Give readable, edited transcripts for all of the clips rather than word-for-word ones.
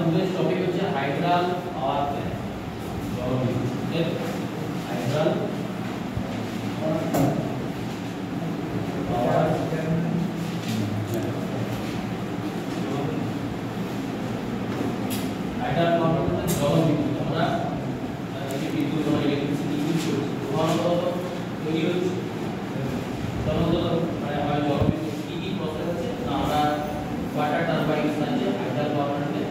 English topic হচ্ছে হাইড্রাল power plant, জলবিদ্যুৎ। হাইড্রাল পাওয়ার হাইড্রাল power plant জলবিদ্যুৎ। আমরা এই বিদ্যুৎ বা ইলেকট্রিসিটি ইউজ করছি, প্রধানত তৈরি হচ্ছে মানে হয় জলবিদ্যুৎ। কি কি প্রসেস আছে না, আমরা ওয়াটার টারবাইন সাহায্যে হাইড্রাল পাওয়ার প্ল্যান্টে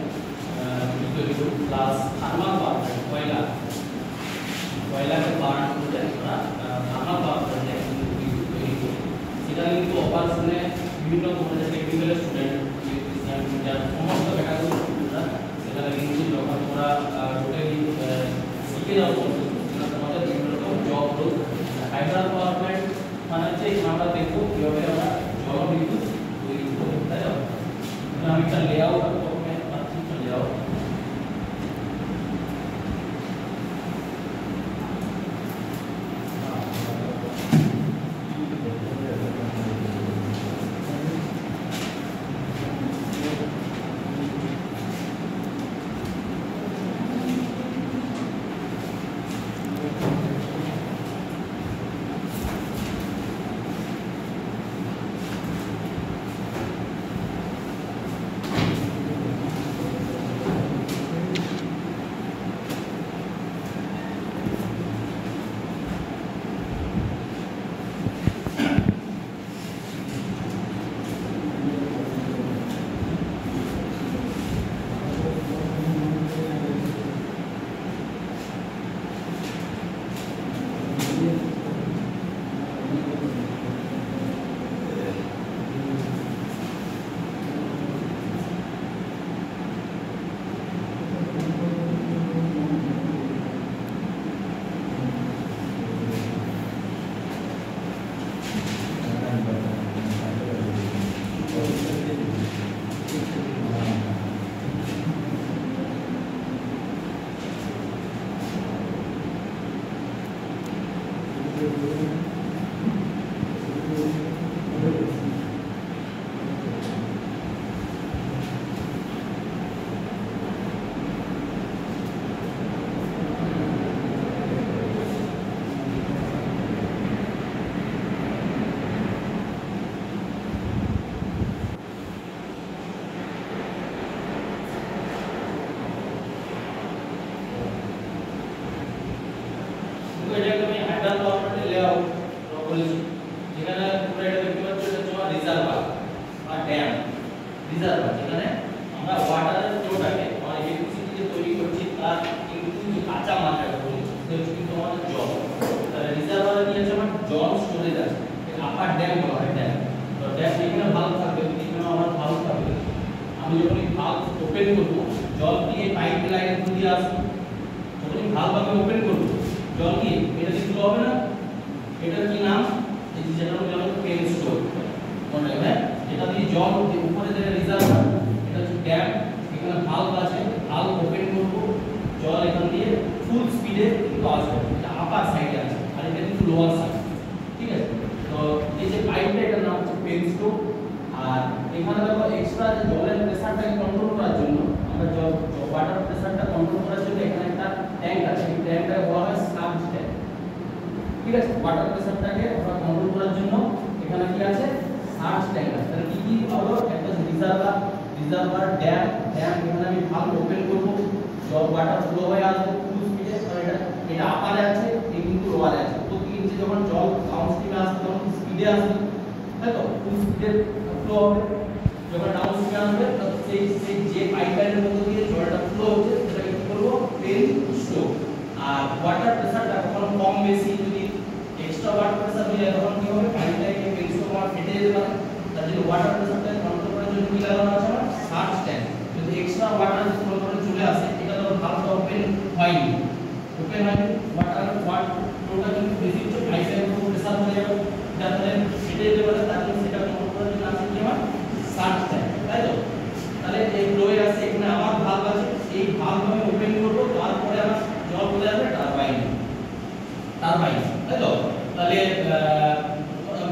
তৈরি করি, প্লাস থার্মাল পাওয়ার প্ল্যান্ট, কয়লাকে বার্ন করে আমরা থার্মাল পাওয়ার প্ল্যান্টে বিদ্যুৎ তৈরি করি। সেটা কিন্তু অপারেশনে বিভিন্ন ধরনের টেকনিক্যাল স্টুডেন্ট, ইলেকট্রিশিয়ান, যার সমস্ত ক্যাটাগরি স্টুডেন্টরা সেখানে কিন্তু যখন তোমরা টোটালি শিখে যাও তোমাদের বিভিন্ন রকম জব রোল। হাইড্রাল পাওয়ার প্ল্যান্ট মানে হচ্ছে আমরা দেখবো কীভাবে আমরা জলবিদ্যুৎ তৈরি করি, তাই না? আমি একটা লেআউট প্রথমে লেআউট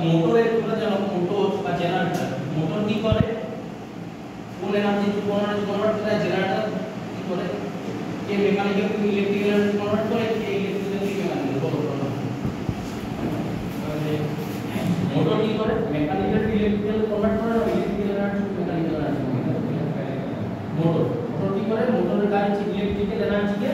মোটরের তোমরা জানো মোটর বা জেনারেটর, মোটর কি করে কোন এনার্জি টু কোন এনার্জি কনভার্ট করে জেনারেটর করে এই মেকানিক্যাল থেকে ইলেকট্রিক্যাল এনার্জি কনভার্ট করে এই ইলেকট্রিক্যাল থেকে মেকানিক্যাল কনভার্ট করে মোটর কি করে মেকানিক্যাল থেকে ইলেকট্রিক্যাল কনভার্ট করে আর electrical energy mechanical energy motor কি করে মোটরের কাজ হচ্ছে ইলেকট্রিক্যাল এনার্জিকে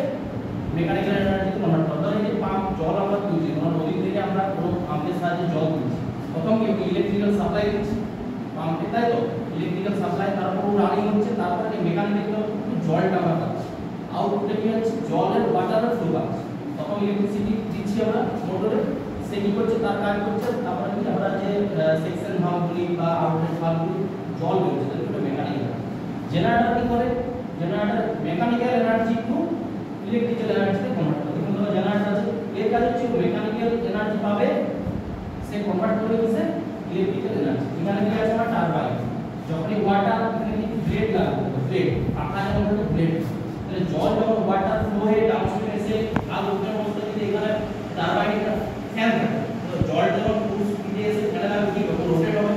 মেকানিক্যাল এনার্জিতে কনভার্ট করা। ধরো এই যে পাম্প জল আমরা তুলছি ধরো নদী থেকে আমরা কোনো পাম্পের সাহায্যে জল তুলছি প্রথম কি ইলেকট্রিক্যাল সাপ্লাই দিচ্ছি পাম্পে তাই তো ইলেকট্রিক্যাল সাপ্লাই তারপর রানিং হচ্ছে তারপর এই মেকানিক্যাল জলটা আমরা পাচ্ছি আউটপুটে কি হচ্ছে জলের ওয়াটারের ফ্লো পাচ্ছি তখন ইলেকট্রিসিটি দিচ্ছি আমরা মোটরে সে কি করছে তার কাজ করছে তারপরে কি আমরা যে সেকশন ভালভগুলি বা আউটলেট ভালভগুলি জল বেরোচ্ছে তাহলে এটা মেকানিক্যাল জেনারেটর কি করে generator mechanical energy to electrical এনার্জিতে কনভার্ট করে দেখুন ধরো জেনারেটর আছে এর কাজ হচ্ছে মেকানিক্যাল এনার্জি পাবে সে কনভার্ট করে দিচ্ছে ইলেকট্রিক্যাল এনার্জি এখানে কি আছে আমার টারবাইন যখনই ওয়াটার এখানে কি ব্লেড লাগবে ব্লেড আপনার যেমন ব্লেড তাহলে জল যখন ওয়াটার ফ্লো হয়ে ডাউনস্ট্রিম এসে আর উপরের অবস্থায় যদি এখানে টারবাইনটা ফ্যান থাকে তো জল যখন ফুল স্পিডে এসে ফ্যানে লাগবে কি হবে রোটেট হবে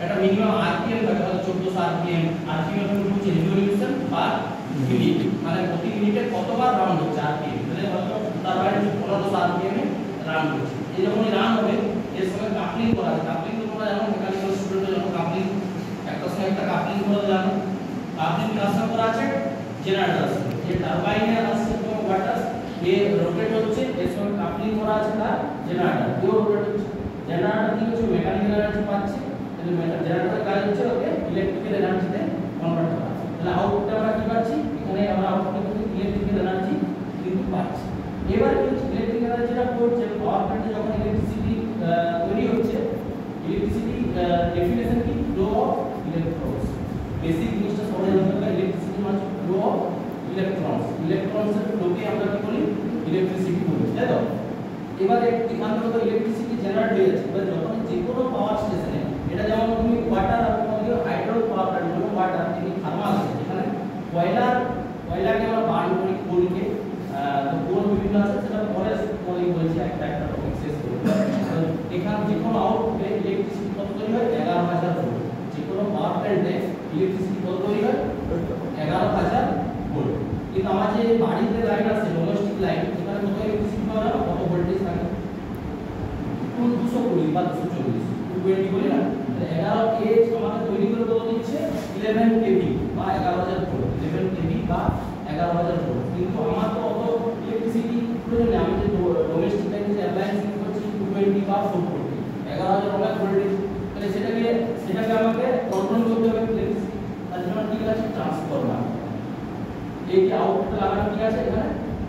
এটা মিনিমাম আরপিএম থাকে হয়তো 1400 আরপিএম আরপিএম হচ্ছে রিভলিউশন পার মিনিট মানে প্রতি মিনিটে কতবার রাউন্ড হচ্ছে আরপিএম তাহলে হয়তো টারবাইন 1500 আরপিএম এ রাউন্ড হচ্ছে এই যখনই রান হবে এর সঙ্গে কাপলিং করা আছে কাপলিং তোমরা জানো মেকানিক্যাল স্টুডেন্টরা যখন কাপলিং একটা সঙ্গে একটা কাপলিং করে জানো কাপলিং কার সঙ্গে করা আছে জেনারেটর যে টারবাইনে আসছে তোমার ওয়াটার এ রোটেট হচ্ছে এর সঙ্গে কাপলিং করা আছে তার জেনারেটর এও রোটেট হচ্ছে জেনারেটর কি হচ্ছে মেকানিক্যাল এনার্জি পাচ্ছে তাহলে জেনারেটরের কাজ হচ্ছে ওকে ইলেকট্রিক্যাল এনার্জিতে কনভার্ট করা তাহলে আউটপুটে আমরা কি পাচ্ছি এখানে আমরা আউটপুটে কিন্তু ইলেকট্রিক্যাল এনার্জি কিন্তু পাচ্ছি এবার কি হচ্ছে ইলেকট্রিক্যাল এনার্জিটা করছে পাওয়ার প্ল্যান্টে যখন ইলেকট্রিসিটি তৈরি হচ্ছে ইলেকট্রিসিটি ডেফিনেশন কি ফ্লো অফ ইলেকট্রনস বেসিক জিনিসটা সবাই জানতে ইলেকট্রিসিটি মানে ফ্লো অফ ইলেকট্রনসের ফ্লোকে আমরা কি বলি ইলেকট্রিসিটি বলি তাই তো এবারে এখান থেকে তো ইলেকট্রিসিটি জেনারেট হয়ে যাচ্ছে এবার যখন যে কোনো পাওয়ার স্টেশনে এটা যেমন তুমি ওয়াটার আর তোমাদের হাইড্রো পাওয়ার প্ল্যান্ট যেমন ওয়াটার থেকে থার্মাল আছে যেখানে কয়লাকে আমরা বার্ন করি কোলকে তো কোল বিভিন্ন আছে সেটা পরে কোলিং বলছি একটা টপিক শেষ করব তো এখানে যে কোনো আউটপুটে ইলেকট্রিসিটি কত তৈরি হয় 11000 ভোল্ট যে কোনো পাওয়ার প্ল্যান্টে ইলেকট্রিসিটি কত তৈরি হয় 11000 ভোল্ট কিন্তু আমার যে বাড়িতে লাইন আছে ডোমেস্টিক লাইন এখানে কত ইলেকট্রিসিটি পাওয়া যায় কত ভোল্টেজ থাকে 220 বা 240 220 বলি না 11 কে আমাকে তৈরি করে কত দিচ্ছে 11 কেভি বা 11000 ভোল্ট 11 কেভি বা 11000 ভোল্ট কিন্তু আমার তো অত ইলেকট্রিসিটি প্রয়োজন নেই আমি যে ডোমেস্টিক লাইন যে অ্যাপ্লায়েন্স ইউজ করছি 220 বা 440 11000 ভোল্টেজ তাহলে সেটাকে আমাকে কন্ট্রোল করতে হবে ইলেকট্রিসিটি তার জন্য কি আছে ট্রান্সফরমার এই যে আউটপুট লাগানো কি আছে এখানে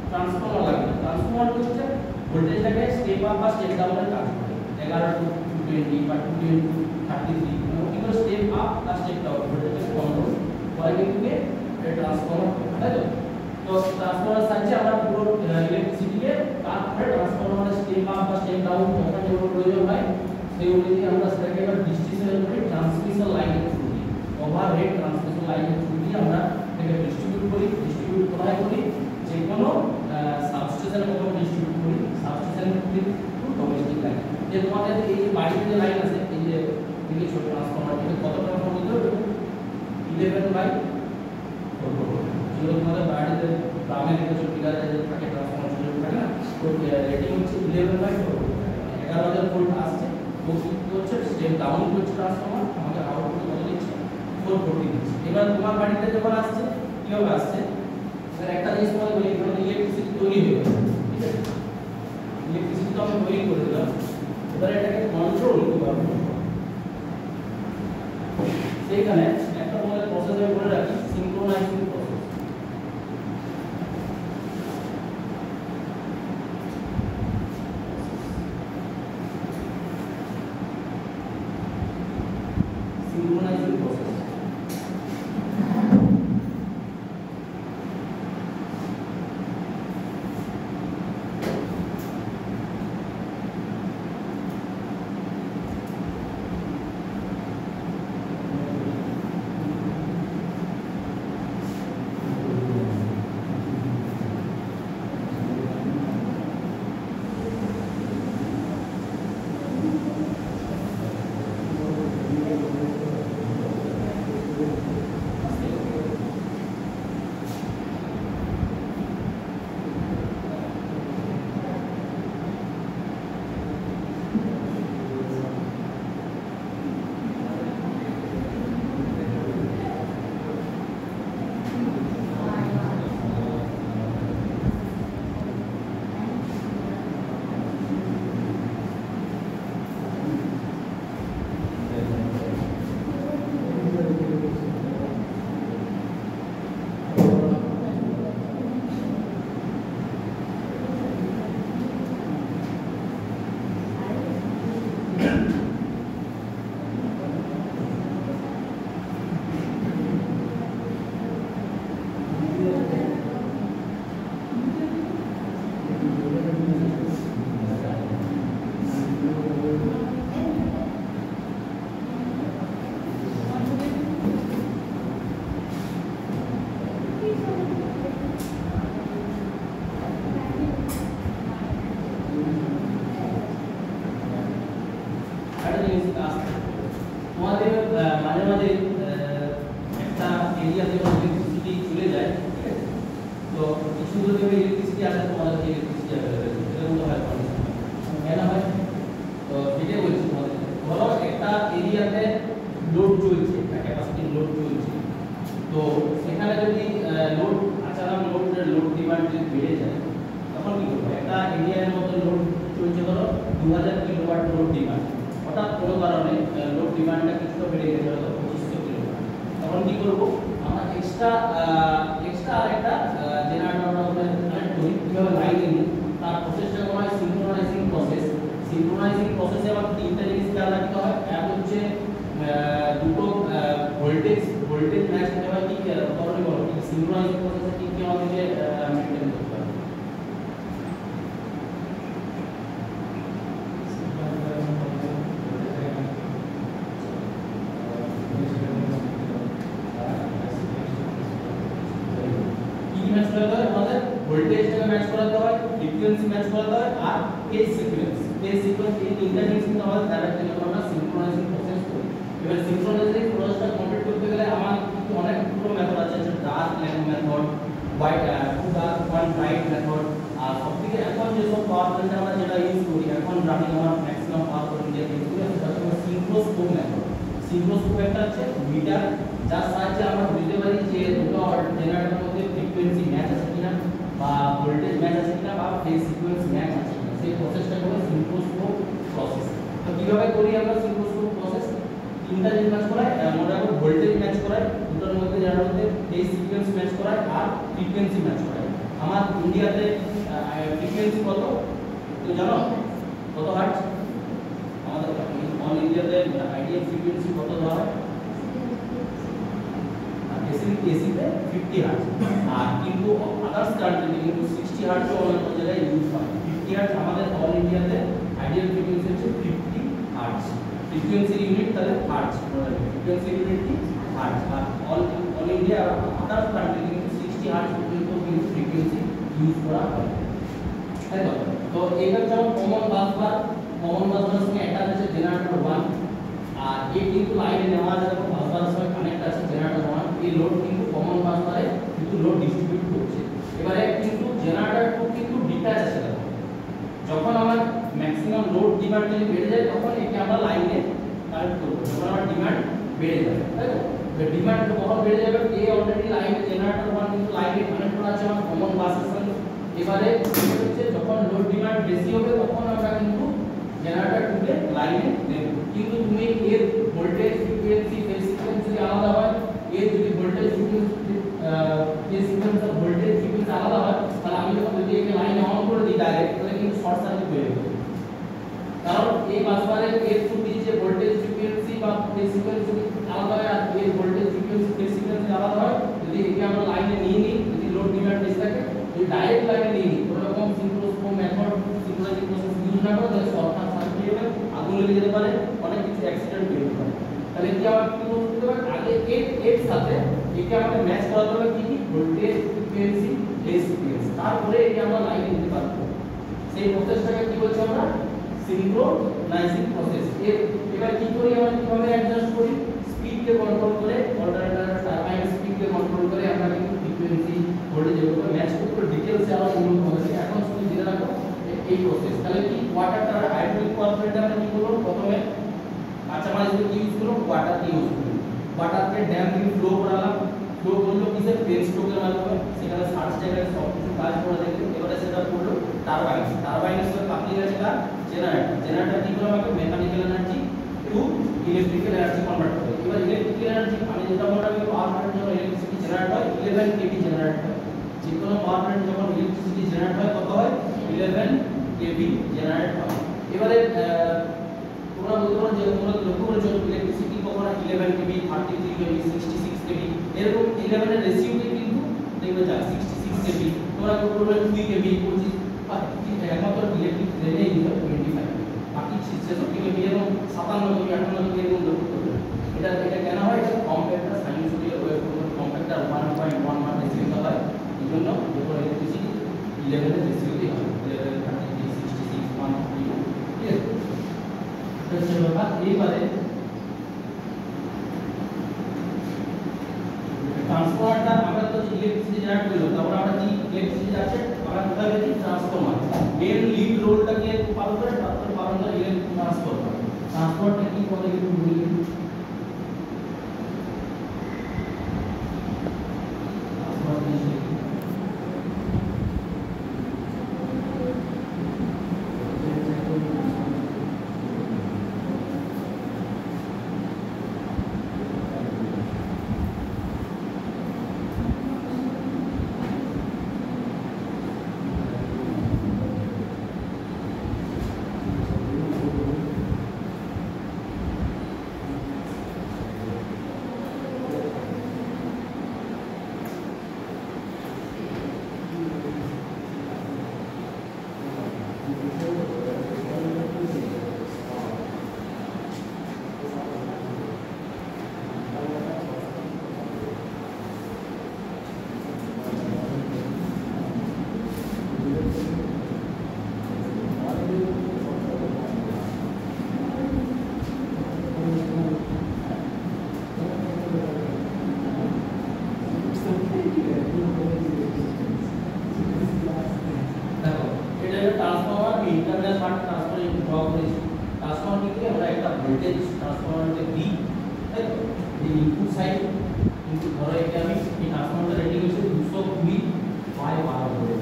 ট্রান্সফরমার লাগবে ট্রান্সফরমার কি হচ্ছে ভোল্টেজটাকে স্টেপ আপ বা স্টেপ ডাউন এর কাজ করে 11 টু 220 বা 220 টু 33 কি করে স্টেপ আপ বা স্টেপ ডাউন ভোল্টেজটাকে কন্ট্রোল করে কিন্তু এই ট্রান্সফরমার তাই তো ট্রান্সফরমার সাহায্যে আমরা পুরো ইলেকট্রিসিটিকে কাট করে ট্রান্সফরমারের স্টেপ আপ বা স্টেপ ডাউন যখন যেমন প্রয়োজন হয় সেই অনুযায়ী আমরা সেটাকে এবার ডিস্ট্রিবিউশন করি ট্রান্সমিশন লাইনের থ্রু দিয়ে ওভারহেড ট্রান্সমিশন লাইনের থ্রু দিয়ে আমরা এটাকে ডিস্ট্রিবিউট করি যে কোনো সাবস্টেশনে কখনো ডিস্ট্রিবিউট করি সাবস্টেশনের থ্রু ডোমেস্টিক লাইন যে তোমাদের এই যে বাড়িতে যে লাইন আছে এই যে দিকে ছোট ট্রান্সফরমার এটা কত ট্রান্সফরমার দিতে 11 বাই 4 যেগুলো তোমাদের বাড়িতে গ্রামে দেখেছো বিঘাতে যে থাকে ট্রান্সফরমার ছোট থাকে না তো রেটিং হচ্ছে 11 বাই 4 11000 ভোল্ট আসছে তো কি হচ্ছে স্টেপ ডাউন করছে ট্রান্সফরমার আমাদের আউটপুট কত দিচ্ছে 440 দিচ্ছে এবার তোমার বাড়িতে যখন আসছে কি হবে আসছে এবার একটা জিনিস তোমাদের বলি এখানে ইলেকট্রিসিটি তৈরি হয়ে গেছে ঠিক আছে ইলেকট্রিসিটি তো আমি তৈরি করে দিলাম এবার এটাকে কন্ট্রোল কিভাবে সেইখানে একটা তোমাদের প্রসেস আমি বলে রাখি সিনক্রোনাইজিং প্রসেস সিনক্রোনাইজিং প্রসেস বেশি কাজ থাকে। তোমাদের মাঝে মাঝে একটা এরিয়াতে ইলেকট্রিসিটি চলে যায়, ঠিক আছে, তো কিছু যদি ইলেকট্রিসিটি আসে তোমাদের ইলেকট্রিসিটি অ্যাভেলেবেল এরকম তো হয় কেন হয়। তো সেটাই বলছি তোমাদের, ধরো একটা এরিয়াতে লোড চলছে, একটা ক্যাপাসিটি লোড চলছে, তো সেখানে যদি লোড আচানক লোড ডিমান্ড যদি বেড়ে যায় তখন কি করবে। একটা এরিয়ার মতো লোড চলছে ধরো 2000 কিলোওয়াট লোড ডিমান্ড, হঠাৎ কোনো কারণে লোড ডিমান্ডটা কিছুটা বেড়ে গেছে হয়তো 2500 কিলোওয়াট, তখন কি করব আমরা এক্সট্রা আরেকটা জেনারেটর আমরা কানেক্ট করি। কিভাবে লাইনে নিই তার প্রসেসটা করা হয় সিনক্রোনাইজিং প্রসেস। সিনক্রোনাইজিং প্রসেসে আবার তিনটা জিনিস খেয়াল রাখতে হয়। এক হচ্ছে দুটো ভোল্টেজ ম্যাচ করতে হয়। কি কারণে বলো সিনক্রোনাইজিং প্রসেসে কি কি আমাদেরকে মেইনটেইন করতে হয়। আমাদের ভোল্টেজটাকে ম্যাচ করাতে হয়, ফ্রিকোয়েন্সি ম্যাচ করাতে হয়, আর ফেজ সিকোয়েন্স এই তিনটা জিনিস কিন্তু আমাদের ডাইরেক্টলি আমরা সিনক্রোনাইজিং প্রসেস করি। এবার সিনক্রোনাইজিং প্রসেসটা কমপ্লিট করতে গেলে আমার কিন্তু অনেকগুলো মেথড আছে, যেমন dark line method, white one bright method, আর সবথেকে এখন যে সব পাওয়ার প্ল্যান্টে আমরা যেটা ইউজ করি এখন রানিং আমার ম্যাক্সিমাম পাওয়ার প্ল্যান্ট যে ইউজ করি সেটা হচ্ছে সিনক্রোস্কোপ মেথড। সিনক্রোস্কোপ একটা আছে মিটার, যার সাহায্যে আমরা বুঝতে পারি যে দুটো জেনারেটরের মধ্যে ফ্রিকোয়েন্সি ম্যাচ আছে কিনা, বা ভোল্টেজ ম্যাচ আছে কিনা, বা ফেজ সিকোয়েন্স ম্যাচ আছে কিনা। সেই প্রসেসটা হলো সিনক্রোস্কোপ প্রসেস। তো কিভাবে করি আমরা সিনক্রোস্কোপ প্রসেস? তিনটা জিনিস ম্যাচ করায়, মনে রাখো ভোল্টেজ ম্যাচ করায়, দুটোর মধ্যে যার মধ্যে ফেজ সিকোয়েন্স ম্যাচ করায়, আর ফ্রিকোয়েন্সি ম্যাচ করায়। আমার ইন্ডিয়াতে ফ্রিকোয়েন্সি কত তো জানো? কত হার্টজ? আমাদের অল ইন্ডিয়াতে আইডিয়াল ফ্রিকোয়েন্সি কত ধরা হয়? এসিতে 50 হার্টজ, আর কিন্তু আদার্স কান্ট্রিতে কিন্তু 60 হার্টজ অনেক জায়গায় ইউজ হয়। 50 হার্টজ আমাদের অল ইন্ডিয়াতে আইডিয়াল ফ্রিকোয়েন্সি হচ্ছে 50 হার্টজ। ফ্রিকোয়েন্সি ইউনিট তাহলে হার্টজ, ফ্রিকোয়েন্সি ইউনিট কি হার্টজ। আর অল ইন্ডিয়া আদার্স কান্ট্রিতে কিন্তু 60 হার্টজ পর্যন্ত কিন্তু ফ্রিকোয়েন্সি ইউজ করা হয়, তাই তো? তো এটা যেমন কমন বাসবার সঙ্গে অ্যাটাচ আছে জেনারেটর 1, আর এই কিন্তু লাইনে নেওয়া আছে যখন বাসবারের সঙ্গে কানেক্ট আছে জেনারেটর 1, এই লোড কিন্তু কমন বাসবারে কিন্তু লোড ডিস্ট্রিবিউট করছে। এবারে কিন্তু জেনারেটর 2 কিন্তু ডিটাচ আছে, যখন আমার ম্যাক্সিমাম লোড ডিমান্ড যদি বেড়ে যায় তখন একে আমরা লাইনে কানেক্ট করব, যখন আমার ডিমান্ড বেড়ে যাবে, তাই তো? ডিমান্ড কখন বেড়ে যাবে? এ অলরেডি লাইনে জেনারেটর 1 কিন্তু লাইনে কানেক্ট করা আছে আমার কমন বাসের সঙ্গে। এবারে হচ্ছে যখন লোড ডিমান্ড বেশি হবে তখন আমরা কিন্তু জেনারেটর 2 কে লাইনে দেব। কিন্তু তুমি এর ভোল্টেজ ফ্রিকোয়েন্সি ফেজ সিকোয়েন্সি আলাদা হয়, এর যদি ভোল্টেজ ফ্রিকোয়েন্সি ফেজ সিকোয়েন্স আর ভোল্টেজ ফ্রিকোয়েন্সি আলাদা হয়, তাহলে আমি যখন যদি একে লাইনে অন করে দিই ডাইরেক্ট, তাহলে কিন্তু শর্ট সার্কিট হয়ে যাবে। কারণ এই বাসবারে এর থ্রুতে যে ভোল্টেজ ফ্রিকোয়েন্সি বা ফেজ সিকোয়েন্সি আলাদা হয়, আর এর ভোল্টেজ ফ্রিকোয়েন্সি ফেজ সিকোয়েন্সি আলাদা হয়। যদি একে আমরা লাইনে নিয়ে নিই, যদি লোড ডিমান্ড বেশি থাকে, যদি ডাইরেক্ট লাইনে নিয়ে নিই, কোনো রকম সিনক্রোস্কোপ মেথড সিনক্রোনাইজিং প্রসেস ইউজ না করে, তাহলে শর্ট সার্কিট হয়ে যাবে, আগুন লেগে যেতে পারে, অনেক কিছু অ্যাক্সিডেন্ট হতে পারে। তাহলে কি আমার কি করতে হবে? আগে এর সাথে একে আমাদের ম্যাচ করাতে হবে কি ভোল্টেজ ফ্রিকোয়েন্সি ফেজ সিকোয়েন্সি, তারপরে একে আমরা লাইনে দিতে পারবো। সেই প্রসেসটাকে কি বলছি আমরা? সিনক্রোনাইজিং প্রসেস। এবার কি করি আমরা, কিভাবে অ্যাডজাস্ট করি? স্পিডকে কন্ট্রোল করে, অল্টারনেটর টারবাইন স্পিডকে কন্ট্রোল করে আমরা কিন্তু ফ্রিকোয়েন্সি ভোল্টেজ এগুলো ম্যাচ করতে ডিটেইলসে আরো উন্নত হবে। এখন শুধু জেনে রাখো এই প্রসেস। তাহলে কি ওয়াটারটা হাইড্রোলিক পাওয়ার প্ল্যান্টে আমরা কি করব? প্রথমে কাঁচামাল হিসেবে কি ইউজ করব? ওয়াটার ইউজ করব। ওয়াটারকে ড্যাম থেকে ফ্লো করালাম, ফ্লো করলো কিসের? পেন স্ট্রোকের মাধ্যমে, সেখানে সার্চ জায়গায় সব কিছু কাজ করে দেখবে। এবারে সেটা করলো টারবাইনের সঙ্গে কাপলিং আছে তার জেনারেটর কি করে আমাকে mechanical energy to electrical energy convert করে। এবার ইলেকট্রিক্যাল এনার্জি মানে যেটা আমরা পাওয়ার প্ল্যান্ট যখন ইলেকট্রিসিটি জেনারেট হয় 11 কেভি জেনারেট হয়। যে কোনো পাওয়ার প্ল্যান্ট যখন ইলেকট্রিসিটি জেনারেট হয় কত হয়? 11 কেভি জেনারেট হয়। এবারে তোমরা বলতে পারো যে তোমরা লক্ষ্য করেছো ইলেকট্রিসিটি কখন 11 কেভি, 33 কেভি, 66 কেভি, এরকম 11 এর রেশিওতে কিন্তু দেখবে যা 66 কেভি, তোমরা বলবে 2 কেভি, 25, আর একমাত্র ইলেকট্রিক ট্রেনেই দিবে 25, বাকি 66 কেভি এরকম 57 কেভি, 58 কেভি এরকম লক্ষ্য করবে। এটা কেন হয়? এটা কম্প্যাক্টর সাইনুসয়েডাল ওয়েভফর্ম, কম্প্যাক্টর 1.11 রেশিওতে হয়। এই জন্য যখন ইলেকট্রিসিটি 11 এর রেশিওতে হয়, 11 33 66 1 3, ঠিক আছে? তো হচ্ছে ব্যাপার। এইবারে ট্রান্সফরমারটা আমরা তো ইলেকট্রিসিটি জেনারেট করলাম, তারপর আমরা কি ইলেকট্রিসিটি যাচ্ছে আমরা কোথায় পেয়েছি ট্রান্সফরমার, মেন লিড রোলটাকে পালন করে, তারপরে পালন করে ইলেকট্রিক ট্রান্সফরমার। ট্রান্সফরমারটা কি করে একটু বলি। ট্রান্সফরমার ইন্টারনাল পার্ট ট্রান্সফার একটু ড্র করেছি। ট্রান্সফরমার থেকে আমরা একটা ভোল্টেজ ট্রান্সফরমারকে দিই, তাই তো এই ইনপুট সাইড কিন্তু ধরো এটা আমি এই ট্রান্সফরমারটা রেটিং হচ্ছে 220 by 12 volt,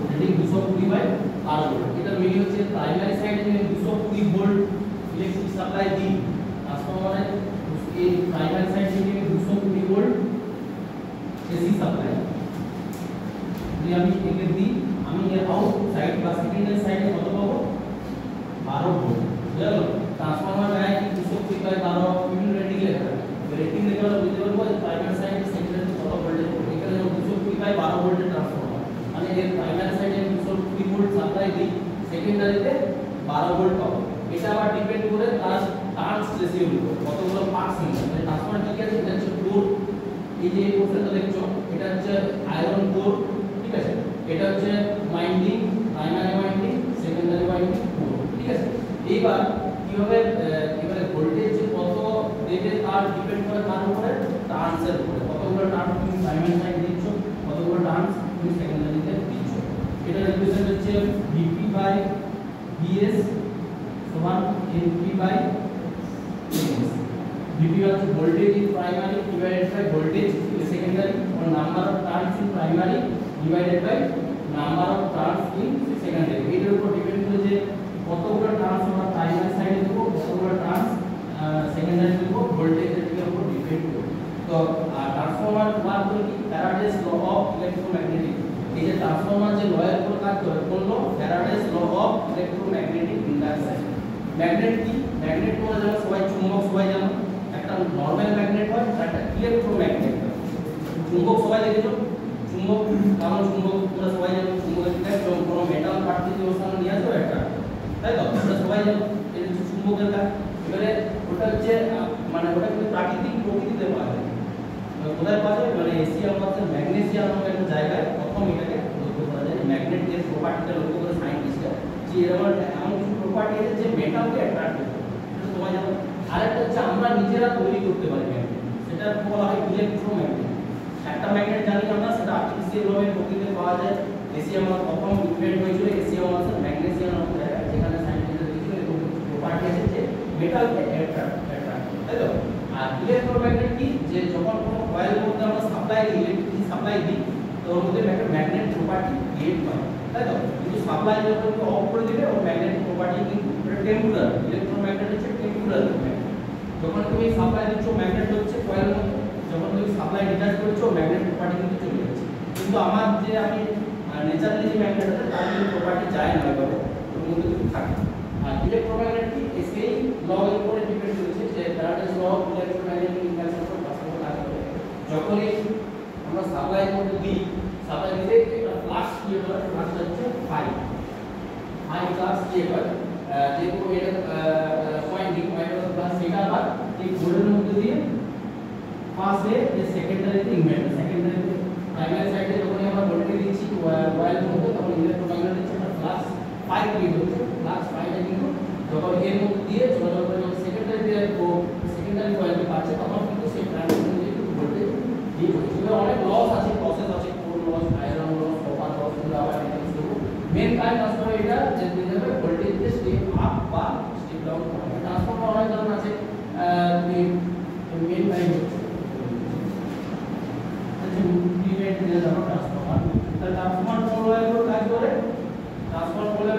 rating 220 by 12 volt. এটার মিনিং হচ্ছে প্রাইমারি সাইডে আমি 220 ভোল্ট ইলেকট্রিক সাপ্লাই দিই, ট্রান্সফরমারে এই প্রাইমারি সাইড থেকে আমি 220 ভোল্ট এসি সাপ্লাই যদি আমি একে দিই, আমি এর আউটপুট সাইড বা সেকেন্ডারি সাইডে কত পাবো 12 ভোল্ট। বুঝা গেল? ট্রান্সফরমার গায়ে কি 220 বাই 12 বিভিন্ন রেটিং লেখা থাকে, রেটিং দেখে আমরা বুঝতে পারবো যে প্রাইমারি সাইড এবং সেকেন্ডারি কত ভোল্টেজ পড়বে। এখানে 220 বাই 12 ভোল্টের ট্রান্সফরমার, মানে এর প্রাইমারি সাইডে 220 ভোল্ট সাপ্লাই দিই, সেকেন্ডারিতে 12 ভোল্ট পাবো। এটা আবার ডিপেন্ড করে তার টার্নস রেশিওর উপর, কতগুলো পার্টস নিচ্ছে। মানে ট্রান্সফরমার কি আছে, এটা হচ্ছে কোর, এই যে এই পোরশনটা দেখছো এটা হচ্ছে আয়রন কোর, ঠিক আছে, এটা হচ্ছে winding, primary winding, secondary winding, ঠিক আছে। এইবার কিভাবে এবারে ভোল্টেজ কত দেবে তার ডিপেন্ড করে তার উপরে টার্নসের উপরে, কতগুলো টার্নস তুমি প্রাইমারি সাইড দিচ্ছ, কতগুলো টার্নস তুমি সেকেন্ডারিতে দিচ্ছ। এটা রিপ্রেজেন্ট হচ্ছে ভিপি বাই ভিএস সমান এনপি বাই এস। ভিপি হচ্ছে voltage in primary divided by voltage in secondary, or number of turns in primary divided by number of turns in secondary. এর উপর ডিপেন্ড করে যে কতগুলো টার্নস আমরা primary সাইডে দেব, কতগুলো টার্নস সেকেন্ডারি দেব, ভোল্টেজের উপর ডিপেন্ড করে। তো ট্রান্সফরমার ওয়ার্ক করে কি ফ্যারাডেস ল অফ ইলেক্ট্রোম্যাগনেটিক, এই যে ট্রান্সফরমার যে লয়ের উপর কাজ করে কোন law, Faraday's law of electromagnetic induction. Magnet কি, ম্যাগনেট তোমরা জানো সবাই, চুম্বক সবাই জানো, একটা নরমাল ম্যাগনেট হয় আর একটা ইলেক্ট্রোম্যাগনেট হয়। চুম্বক সবাই দেখেছো, চুম্বক কারণ চুম্বক তোমরা সবাই জানো, চুম্বকের ক্ষেত্রে কোনো মেটাল পার্ট থেকে ওখানে নিয়ে আসবে একটা, তাই তো তোমরা সবাই জানো এটা হচ্ছে চুম্বকের কাজ। এবারে ওটা হচ্ছে মানে ওটা কিন্তু প্রাকৃতিক প্রকৃতিতে পাওয়া যায়, কোথায় পাওয়া যায়, মানে এশিয়া আমাদের ম্যাগনেসিয়াম নামে একটা জায়গায় প্রথম এটাকে লক্ষ্য করা যায়। ম্যাগনেট এর প্রপার্টিটা লক্ষ্য করে সায়েন্টিস্টরা যে এমন কিছু প্রপার্টি আছে যে মেটালকে অ্যাট্রাক্ট করে, এটা সবাই জানো। আরেকটা হচ্ছে আমরা নিজেরা তৈরি করতে পারি ম্যাগনেট, সেটা বলা হয় ইলেকট্রোম্যাগনেট। একটা ম্যাগনেট জানি আমরা, সেটা আর্টিফিশিয়াল ভাবে প্রকৃতিতে পাওয়া যায়। এশিয়া আমার প্রথম ইনভেন্ট হয়েছিল এশিয়া আমাদের ম্যাগনেসিয়াম নামক জায়গায়, যেখানে সায়েন্টিস্টরা দেখেছিল এরকম প্রপার্টি আছে যে মেটালকে অ্যাট্রাক্ট, তাই তো। আর ইলেকট্রোম্যাগনেট কি, যে যখন কোনো কয়েলের মধ্যে আমরা সাপ্লাই দিই, ইলেকট্রিসিটি সাপ্লাই দিই, তো ওর মধ্যে একটা ম্যাগনেট প্রপার্টি ক্রিয়েট হয়, তাই তো। কিন্তু সাপ্লাই যখন অফ করে দিলে ওর ম্যাগনেট প্রপার্টি কিন্তু টেম্পোরারি, ইলেকট্রোম্যাগনেট হচ্ছে টেম্পোরারি ম্যাগনেট। যখন তুমি সাপ্লাই দিচ্ছ ম্যাগনেট হচ্ছে কয়েলের মধ্যে, যখন তুমি সাপ্লাই ডিটাচ করছো ম্যাগনেট প্রপার্টি কিন্তু চলে যাচ্ছে। কিন্তু আমার যে আমি ন্যাচারালি যে ম্যাগনেট আছে তার কিন্তু প্রপার্টি যায় না, এভাবে ওর মধ্যে কিন্তু থাকে। আর ইলেকট্রোম্যাগনেট কি, সেই ল এর উপরে ডিপেন্ড করেছে যে Faraday's law of electromagnetic induction এর কাছে কাজ করে। যখনই আমরা সাপ্লাইয়ের মধ্যে দিই, সাপ্লাই দিলে একটা ফ্লাক্স ক্রিয়েট হয়, ফ্লাক্স হচ্ছে ফাই ফ্লাক্স ক্রিয়েট হয়, যেহেতু এটা ওয়াইন্ডিং প্লাস সেটা আবার এই বোর্ডের মধ্যে দিয়ে ফার্স্টে যে সেকেন্ডারিতে ইনভার্ট, সেকেন্ডারিতে প্রাইমারি সাইডে যখন আমরা ভোল্টেজ দিচ্ছি ওয়্যালের মধ্যে, তখন ইলেকট্রোম্যাগনেটিক একটা ফ্লাক্স পাই ক্রিয়েট হচ্ছে, ফ্লাক্স পাইটা কিন্তু যখন এর মধ্যে দিয়ে চলাচল করে যখন সেকেন্ডারি কয়েলকে পাচ্ছে তখন কিন্তু সেই ট্রানজিশন দিয়ে কিন্তু ভোল্টেজ দিয়ে হচ্ছে। এবার অনেক লস আছে, প্রসেস আছে, core loss, iron loss, copper loss, এগুলো আবার অ্যানালাইসিস করব। মেন কাজ ট্রান্সফরমার এটা যে দিতে হবে ভোল্টেজ দিয়ে স্টেপ আপ বা স্টেপ ডাউন করা। ট্রান্সফরমার অনেক ধরনের আছে, মেন কাজ হচ্ছে ইউনিট দিয়ে যাবো ট্রান্সফরমার। তাহলে ট্রান্সফরমার কোন কাজ করে, ট্রান্সফরমার করে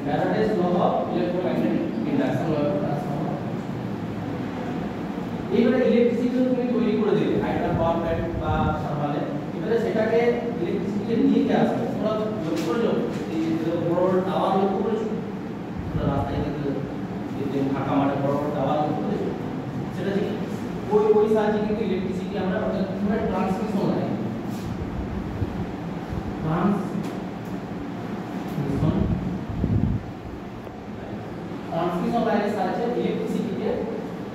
Faraday's law of electromagnetic induction law of transformer. এইবারে ইলেকট্রিসিটি তুমি তৈরি করে দিলে হাইড্রো পাওয়ার প্ল্যান্ট বা থার্মালে, এবারে সেটাকে ইলেকট্রিসিটি নিয়ে কে আসবে তোমরা লক্ষ্য করেছো, এই যে বড় বড় টাওয়ার লক্ষ্য করেছো, তোমরা রাস্তায় দেখলে যে ঢাকা মাঠে বড় বড় টাওয়ার লক্ষ্য করেছো, সেটা যে ওই সাহায্যে কিন্তু ইলেকট্রিসিটি আমরা ট্রান্সমিশন লাইন ট্রান্সমিশন লাইনের সাহায্যে ইলেকট্রিসিটিকে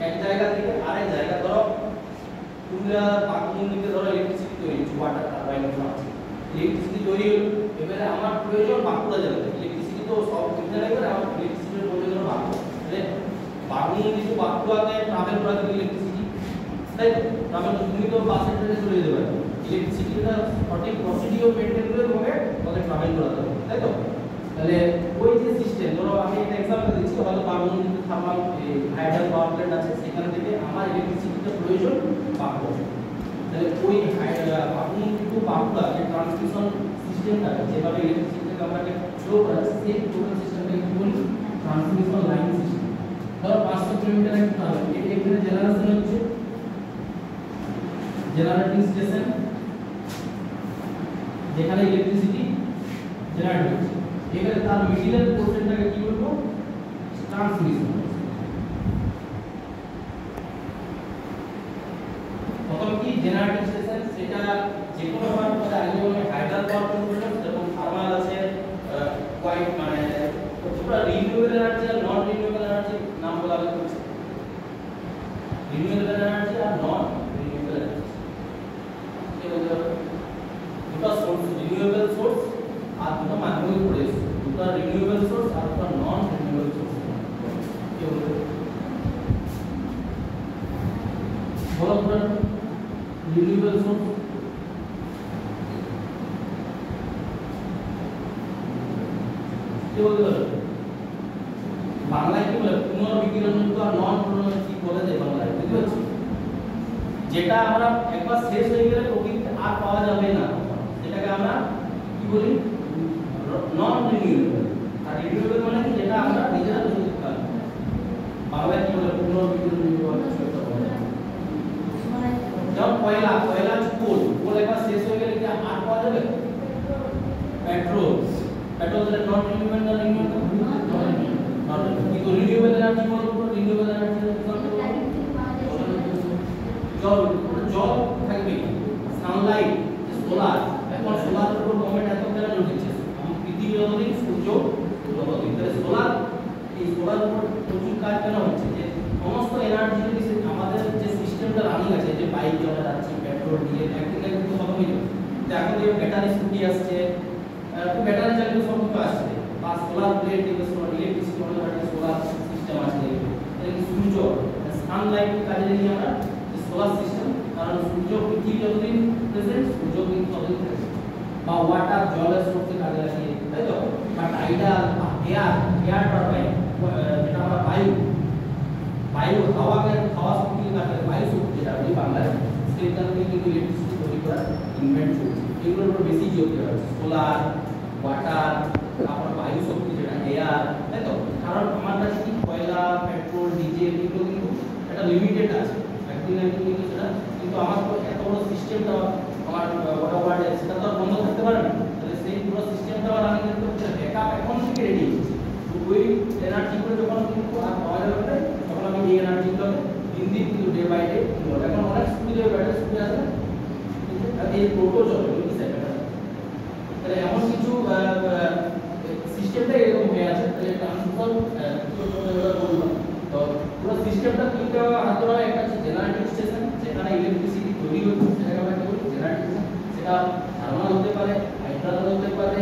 এক জায়গা থেকে আরেক জায়গা, ধরো পুরো পাকমুন্ডিতে ধরো ইলেকট্রিসিটি তৈরি হচ্ছে, ওয়াটার টারবাইন আছে, ইলেকট্রিসিটি তৈরি হলো, এবারে আমার প্রয়োজন বাঁকুড়া জেলাতে ইলেকট্রিসিটি, তো সব জায়গায় করে আমার ইলেকট্রিসিটির প্রয়োজন হলো বাঁকুড়া, তাহলে পাকমুন্ডি টু বাঁকুড়াতে ট্রাভেল করা যাবে ইলেকট্রিসিটি, তাই তো ট্রাভেল তুমি তো বাসে ট্রেনে চলে যেতে পারো, ইলেকট্রিসিটিটা সঠিক প্রসিডিওর মেইনটেইন করে তোমাকে ওখানে ট্রাভেল করাতে হবে, তাই তো। তাহলে ওই যে সিস্টেম, ধরো আমি একটা এক্সাম্পল দিচ্ছি, হয়তো permanent thermal hydro power plant আছে, সেখান থেকে আমার ইলেকট্রিসিটির প্রয়োজন পাবো, তাহলে ওই পারমানেন্ট টু বাঁকুড়া যে ট্রান্সমিশন সিস্টেমটা যেভাবে ইলেকট্রিসিটিকে আমাকে ফ্লো করা, সেই টোটাল সিস্টেমটাকে কি বলি, ট্রান্সমিশন লাইন সিস্টেম। ধরো 500 কিলোমিটার একটা টাওয়ার, এখানে জেনারেশন হচ্ছে, জেনারেটিং স্টেশন যেখানে ইলেকট্রিসিটি জেনারেট হচ্ছে, এবারে তার মিডিলের পোরশনটাকে কি বলবো, ট্রান্সমিশন। প্রথম কি জেনারেটিং স্টেশন, সেটা যে কোনো ভাবে পরে আগে বলে হাইড্রো পাওয়ার প্ল্যান্ট, যেমন থার্মাল আছে, কোয়াইট মানে তোমরা রিনিউয়েবল এনার্জি আর নন রিনিউয়েবল এনার্জি নাম বলা হচ্ছে, রিনিউয়েবল এনার্জি আর নন রিনিউয়েবল এনার্জি, দুটো সোর্স, রিনিউয়েবল সোর্স আর দুটো মাধ্যমিক পড়েছে, দুটো রিনিউয়েবল সোর্স আর দুটো নন রিনিউয়েবল সোর্স, কি বলবো বলো তোমরা, রিনিউয়েবল সোর্স কি বলতে পারো, বাংলায় কি বলে, পুনর্বিকিরণযোগ্য আর নন পুনর্বিকিরণযোগ্য কি বলা যায় বাংলায়, বুঝতে পারছো, যেটা আমরা একবার শেষ হয়ে গেলে প্রকৃতিতে আর পাওয়া যাবে না, যেটাকে আমরা কি বলি নন রিনিউয়েবল, আর রিনিউয়েবল মানে কি যেটা আমরা নিজেরা তৈরি করতে পারি, বাংলায় কি বলে পুনর্বিকিরণযোগ্য কিছু একটা বলে, যেমন কয়লা, কয়লা কোল একবার শেষ হয়ে গেলে কি আর পাওয়া যাবে, পেট্রোল, পেট্রোল যেটা নন রিনিউয়েবল না রিনিউয়েবল, নন কিন্তু রিনিউয়েবল এনার্জি বলবো, রিনিউয়েবল এনার্জি জল, জল থাকবে, সানলাইট, সোলার, এখন সোলারের উপর গভর্নমেন্ট এত কেন জোর দিচ্ছে, পৃথিবী যতদিন সূর্য ততদিন, তাহলে সোলার, এই সোলার উপর প্রচুর কাজ কেন হচ্ছে, যে সমস্ত এনার্জি যদি আমাদের যে সিস্টেমটা রানিং আছে, যে বাইক চলে যাচ্ছে, পেট্রোল ডিজেল একদিনে কিন্তু খতম হয়ে যাবে, তো এখন যে ব্যাটারি স্কুটি আসছে, ব্যাটারি চালিত সব কিছু আসছে, বা সোলার প্লেট ইলেকট্রিসিটি আমাদের সোলার সিস্টেম আছে, তাহলে সূর্য সানলাইট কাজে নিয়ে আমরা সোলার সিস্টেম, কারণ সূর্য পৃথিবী যতদিন প্রেজেন্ট সূর্য কিন্তু ততদিন থাকে, বা ওয়াটার জলের সোর্সে কাজে লাগিয়ে, তাই তো, বা টাইডাল বা এয়ার টারবাইন, যেটা আমরা বায়ু হাওয়াকে হাওয়া শক্তি কাজে, বায়ু শক্তি যেটা বলি বাংলায়, সেটা থেকে কিন্তু ইলেকট্রিসিটি তৈরি করা ইনভেন্ট চলছে, এগুলোর উপর বেশি জোর দেওয়া হচ্ছে, সোলার, ওয়াটার, তারপর বায়ু শক্তি যেটা এয়ার, তাই তো, কারণ আমার কাছে কি কয়লা, পেট্রোল, ডিজেল এগুলো কিন্তু একটা লিমিটেড আছে, একদিন কিন্তু সেটা, কিন্তু আমার তো এত বড় সিস্টেমটা আমার ওয়াটার সেটা তো বন্ধ করতে পারে না, তাহলে সেই পুরো সিস্টেমটা আবার আমি কিন্তু ব্যাকআপ এখন থেকে রেডি হচ্ছে, ওই এনার্জিগুলো যখন কিন্তু আর পাওয়া যাবে তখন আমি এই এনার্জিগুলো দিন দিন কিন্তু ডে বাই ডে এখন অনেক সুবিধা ব্যাটারি সুবিধা আছে, এই টোটো চলে কি সেটা, তাহলে এমন কিছু সিস্টেমটা এরকম হয়ে আছে, তাহলে ট্রান্সফার বললাম, তো পুরো সিস্টেমটা কিন্তু হাতরা একটা জেনারেটিং স্টেশন, যেখানে ইলেকট্রিসিটি তৈরি হচ্ছে, সেটাকে আমরা কি বলি জেনারেটিং স্টেশন, সেটা থার্মাল হতে পারে, হাইড্রোল হতে পারে,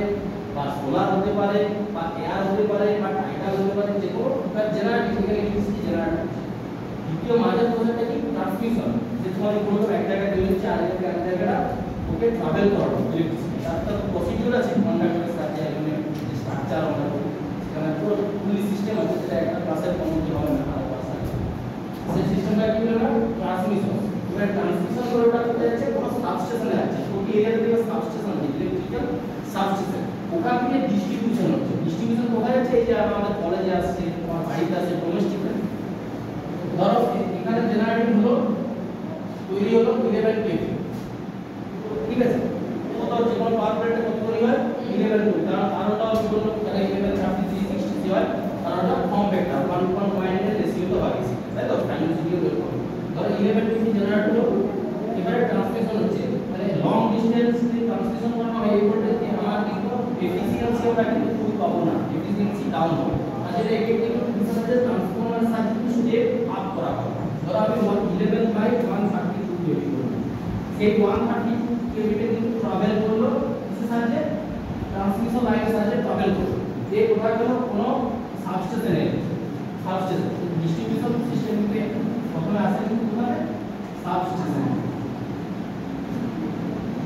বা সোলার হতে পারে বা এয়ার হতে পারে বা টাইটাল হতে পারে, যে কোনো প্রকার জেনারেটর এখানে ইলেকট্রিসিটি জেনারেটর। দ্বিতীয় মাঝের প্রসেসটা কি ট্রান্সমিশন, যে তোমার কোনো এক জায়গায় দিয়ে হচ্ছে আর এক জায়গাটা ওকে ট্রাভেল করানো ইলেকট্রিসিটি, তার তো প্রসিডিউর আছে কন্ডাক্টরের সাথে এখানে স্ট্রাকচার আমরা সেখানে পুরো ফুলি সিস্টেম আছে, যেটা একটা ক্লাসের কমপ্লিট হবে না আর ক্লাস আছে। সেই সিস্টেমটা কি হলো না ট্রান্সমিশন। এবার ট্রান্সমিশন করে ওটা করতে যাচ্ছে কোনো সাবস্টেশনে যাচ্ছে, প্রতি এরিয়াতে দেখবে সাবস্টেশন আছে, ইলেকট্রিক্যাল সাবস্টেশন, ওখান থেকে ডিস্ট্রিবিউশন হচ্ছে। ডিস্ট্রিবিউশন কোথায় যাচ্ছে? এই যে আমাদের কলেজে আসছে, তোমার বাড়িতে আসছে, ডোমেস্টিক। ধরো এখানে জেনারেটর হলো তৈরি হলো 11 কেভি, ঠিক আছে? কত হচ্ছে কোন পাওয়ার প্ল্যান্টে কত তৈরি হয় 11 কেভি, কারণ আরোটাও বললো তাহলে 11 33 60 হয়, আরোটা কম ভেক্টর 1.1 রেশিও তো বাকি আছে, তাই তো টাইম জিরো বের করব। ধরো 11 কেভি জেনারেটর হলো, এবারে ট্রান্সমিশন হচ্ছে, মানে লং ডিসটেন্স দিয়ে ট্রান্সমিশন করানো হয়। এই ভোল্টেজ দিয়ে আমার কিন্তু এফিসিয়েন্সি আমরা কিন্তু খুবই পাবো না, এফিসিয়েন্সি ডাউন হবে। আর যেটা electric transformer circuit step up করা হয়। ধরো আমি 11/132 কেভি করব, সেই 132 কেভিতে কিন্তু ট্রাভেল করলো কিসের সাহায্যে? ট্রান্সমিশন লাইনের সাহায্যে ট্রাভেল করলো। এই কোথায় গেল? কোনো সাবস্টেশনে, সাবস্টেশন ডিস্ট্রিবিউশন সিস্টেমে প্রথমে আসে কিন্তু কোথায়? সাবস্টেশন।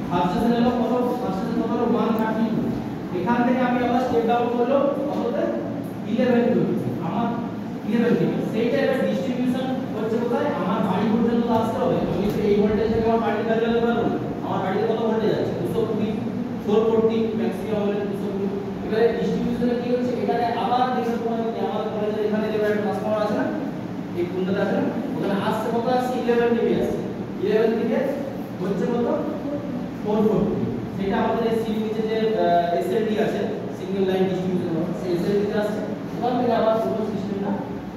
সাবস্টেশন হলো কত? সাবস্টেশন কত হলো 132। এখান থেকে আমি আবার স্টেপ ডাউন করলো কততে? 11 কেভি। আমার 11 কেভি, সেইটা এবার ডিস্ট্রিবিউশন হচ্ছে কোথায়? আমার বাড়ি পর্যন্ত আসতে হবে। আমি তো এই ভোল্টেজ থেকে আমার বাড়িতে কাজে লাগাতে পারবো না। আমার বাড়িতে কত ভোল্টেজ আছে? 220 440 ম্যাক্সিমাম হলে 220। এবারে ডিস্ট্রিবিউশনে কি হচ্ছে? এখানে আবার দেখো তোমাদের আমার কলেজে এখানে যে একটা ট্রান্সফরমার আছে না, এই কোনটা আছে না, ওখানে আসছে কত? আসছে 11 কেভি আসছে। 11 থেকে হচ্ছে কত? 440। সেটা আমাদের এই সিডি নিচে যে এসএলডি আছে, সিঙ্গেল লাইন ডিস্ট্রিবিউশন, সেই এসএলডি তে আসছে। ওখান থেকে আবার পুরো সিস্টেমটা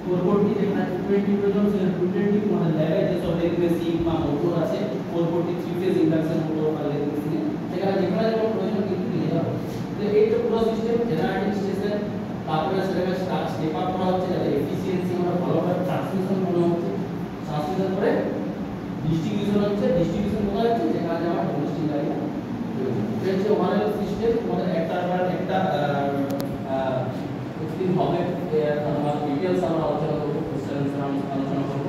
440 যেখানে 220 প্রয়োজন সেটা 220 আমাদের ল্যাবে যে সব ইলেকট্রিসিটি বা মোটর আছে 440 থ্রি ফেজ ইন্ডাকশন মোটর বা ইলেকট্রিসিটি, সেখানে যেখানে যেমন প্রয়োজন কিন্তু দিয়ে দেওয়া। তো এই তো পুরো সিস্টেম জেনারেটিং স্টেশন, তারপরে সেটাকে স্টেপ আপ করা হচ্ছে যাতে এফিসিয়েন্সি আমরা ভালোভাবে ট্রান্সমিশন করা হচ্ছে। ট্রান্সমিশন করে ডিস্ট্রিবিউশন হচ্ছে। ডিস্ট্রিবিউশন কোথায় হচ্ছে? যেখানে আমার ডোমেস্টিক লাইন এটা হচ্ছে ওভারঅল সিস্টেম। আমাদের একটার পর একটা প্রতিদিন হবে, আমার ডিটেইলস আমরা আলোচনা করব, কোশ্চেন আলোচনা করব।